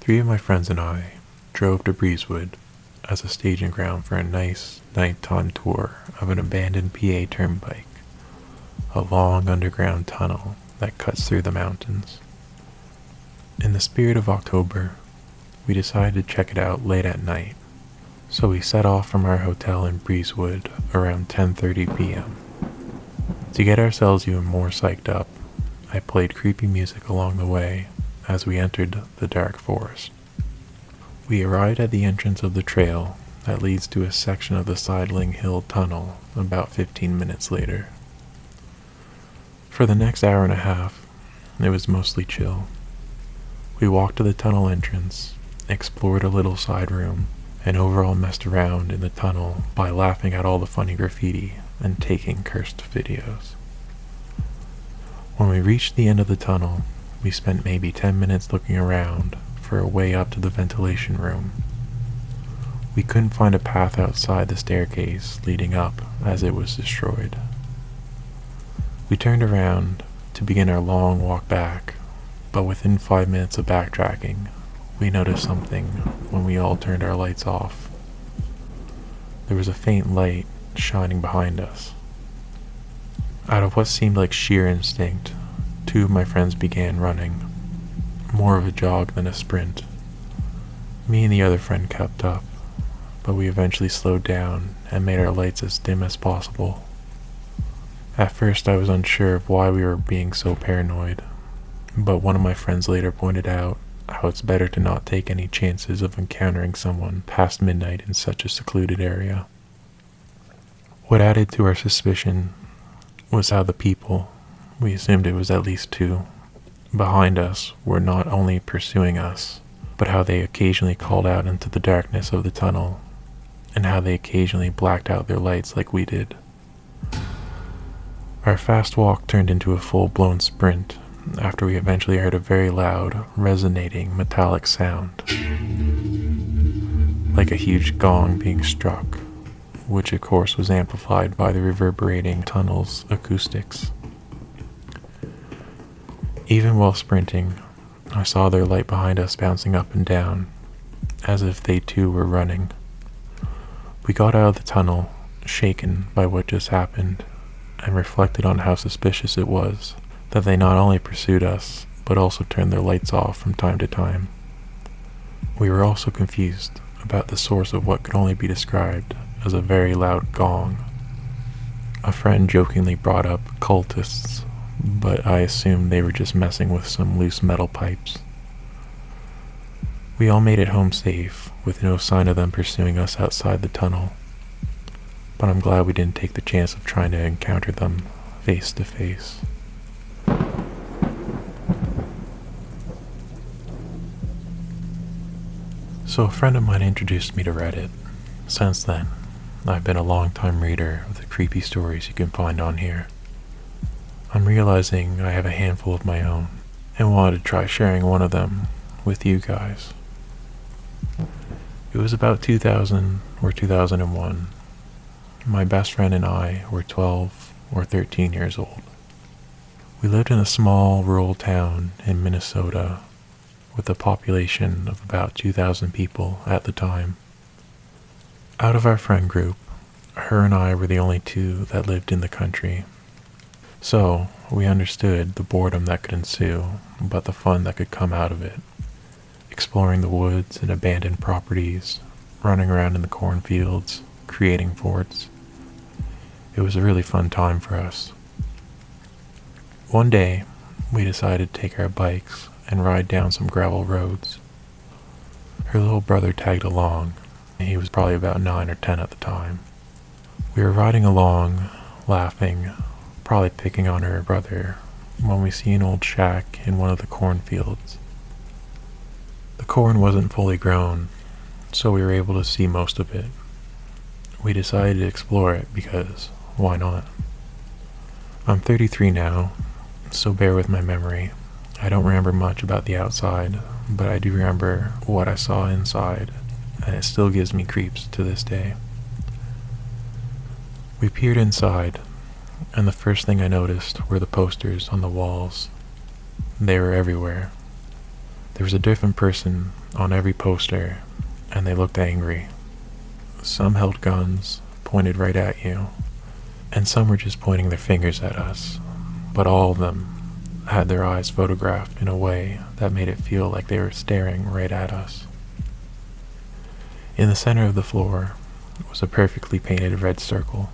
Three of my friends and I drove to Breezewood as a staging ground for a nice nighttime tour of an abandoned PA turnpike, a long underground tunnel that cuts through the mountains. In the spirit of October, we decided to check it out late at night, so we set off from our hotel in Breezewood around 10:30 p.m. To get ourselves even more psyched up, I played creepy music along the way as we entered the dark forest. We arrived at the entrance of the trail that leads to a section of the Sidling Hill Tunnel about 15 minutes later. For the next hour and a half, it was mostly chill. We walked to the tunnel entrance, explored a little side room, and overall messed around in the tunnel by laughing at all the funny graffiti and taking cursed videos. When we reached the end of the tunnel, we spent maybe 10 minutes looking around for a way up to the ventilation room. We couldn't find a path outside the staircase leading up as it was destroyed. We turned around to begin our long walk back, but within 5 minutes of backtracking, we noticed something when we all turned our lights off. There was a faint light shining behind us. Out of what seemed like sheer instinct, two of my friends began running, more of a jog than a sprint. Me and the other friend kept up, but we eventually slowed down and made our lights as dim as possible. At first I was unsure of why we were being so paranoid, but one of my friends later pointed out how it's better to not take any chances of encountering someone past midnight in such a secluded area. What added to our suspicion was how the people, we assumed it was at least two, behind us were not only pursuing us, but how they occasionally called out into the darkness of the tunnel, and how they occasionally blacked out their lights like we did. Our fast walk turned into a full-blown sprint after we eventually heard a very loud, resonating metallic sound, like a huge gong being struck, which of course was amplified by the reverberating tunnel's acoustics. Even while sprinting, I saw their light behind us bouncing up and down, as if they too were running. We got out of the tunnel, shaken by what just happened, and reflected on how suspicious it was that they not only pursued us, but also turned their lights off from time to time. We were also confused about the source of what could only be described as a very loud gong. A friend jokingly brought up cultists, but I assumed they were just messing with some loose metal pipes. We all made it home safe, with no sign of them pursuing us outside the tunnel, but I'm glad we didn't take the chance of trying to encounter them face to face. So a friend of mine introduced me to Reddit. Since then, I've been a long-time reader of the creepy stories you can find on here. I'm realizing I have a handful of my own, and wanted to try sharing one of them with you guys. It was about 2000 or 2001. My best friend and I were 12 or 13 years old. We lived in a small rural town in Minnesota with a population of about 2,000 people at the time. Out of our friend group, her and I were the only two that lived in the country. So, we understood the boredom that could ensue, but the fun that could come out of it. Exploring the woods and abandoned properties, running around in the cornfields, creating forts. It was a really fun time for us. One day, we decided to take our bikes and ride down some gravel roads. Her little brother tagged along. He was probably about 9 or 10 at the time. We were riding along, laughing, probably picking on her brother, when we see an old shack in one of the cornfields. The corn wasn't fully grown, so we were able to see most of it. We decided to explore it because, why not? I'm 33 now, so bear with my memory. I don't remember much about the outside, but I do remember what I saw inside, and it still gives me creeps to this day. We peered inside, and the first thing I noticed were the posters on the walls. They were everywhere. There was a different person on every poster, and they looked angry. Some held guns, pointed right at you, and some were just pointing their fingers at us, but all of them had their eyes photographed in a way that made it feel like they were staring right at us. In the center of the floor was a perfectly painted red circle.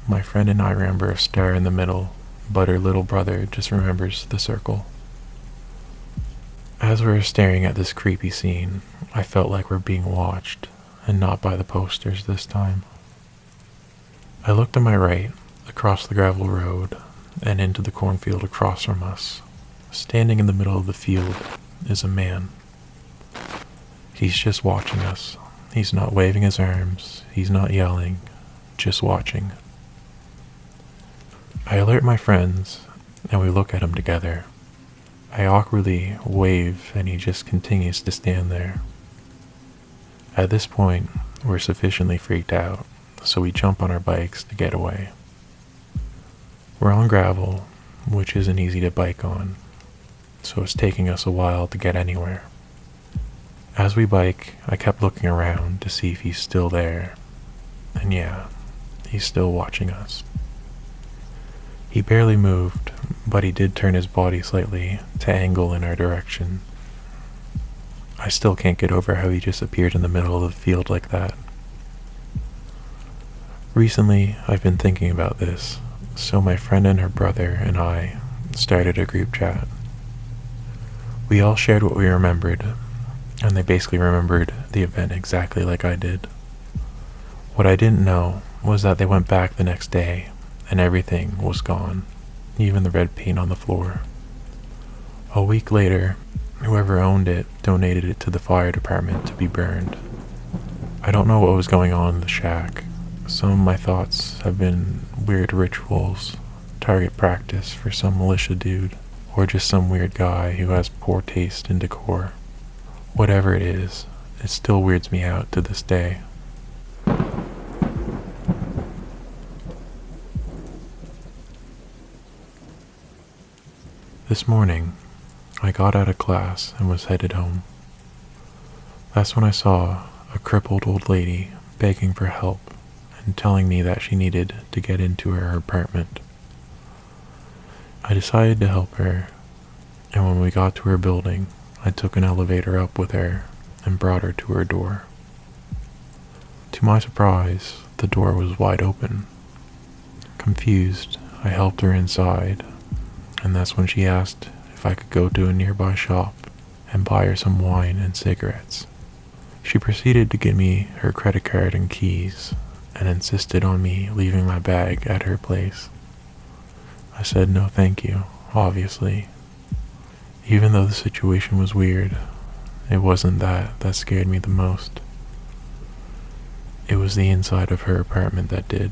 My friend and I remember a star in the middle, but her little brother just remembers the circle. As we were staring at this creepy scene, I felt like we're being watched, and not by the posters this time. I looked to my right, across the gravel road, and into the cornfield across from us. Standing in the middle of the field is a man. He's just watching us. He's not waving his arms, he's not yelling, just watching. I alert my friends, and we look at him together. I awkwardly wave, and he just continues to stand there. At this point, we're sufficiently freaked out, so we jump on our bikes to get away. We're on gravel, which isn't easy to bike on, so it's taking us a while to get anywhere. As we bike, I kept looking around to see if he's still there, and yeah, he's still watching us. He barely moved, but he did turn his body slightly to angle in our direction. I still can't get over how he just appeared in the middle of the field like that. Recently, I've been thinking about this, so my friend and her brother and I started a group chat. We all shared what we remembered, and they basically remembered the event exactly like I did. What I didn't know was that they went back the next day, and everything was gone, even the red paint on the floor. A week later, whoever owned it donated it to the fire department to be burned. I don't know what was going on in the shack. Some of my thoughts have been weird rituals, target practice for some militia dude, or just some weird guy who has poor taste in decor. Whatever it is, it still weirds me out to this day. This morning, I got out of class and was headed home. That's when I saw a crippled old lady begging for help and telling me that she needed to get into her apartment. I decided to help her, and when we got to her building, I took an elevator up with her and brought her to her door. To my surprise, the door was wide open. Confused, I helped her inside, and that's when she asked if I could go to a nearby shop and buy her some wine and cigarettes. She proceeded to give me her credit card and keys and insisted on me leaving my bag at her place. I said no thank you, obviously. Even though the situation was weird, it wasn't that scared me the most. It was the inside of her apartment that did.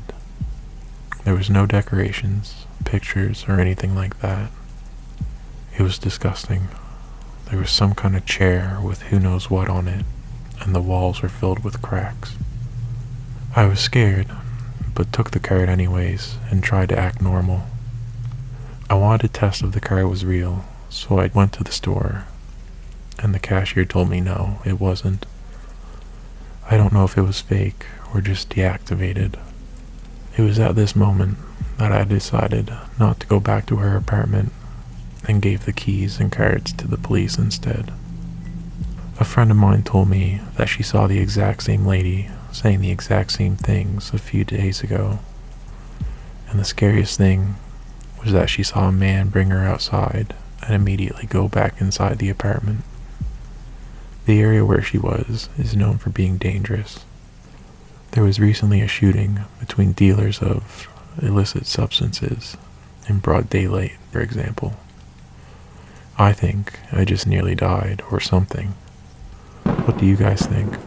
There was no decorations, pictures, or anything like that. It was disgusting. There was some kind of chair with who knows what on it, and the walls were filled with cracks. I was scared, but took the card anyways and tried to act normal. I wanted to test if the card was real, so I went to the store, and the cashier told me no, it wasn't. I don't know if it was fake or just deactivated. It was at this moment that I decided not to go back to her apartment and gave the keys and cards to the police instead. A friend of mine told me that she saw the exact same lady saying the exact same things a few days ago, and the scariest thing was that she saw a man bring her outside and immediately go back inside the apartment. The area where she was is known for being dangerous. There was recently a shooting between dealers of illicit substances in broad daylight, for example. I think I just nearly died or something. What do you guys think?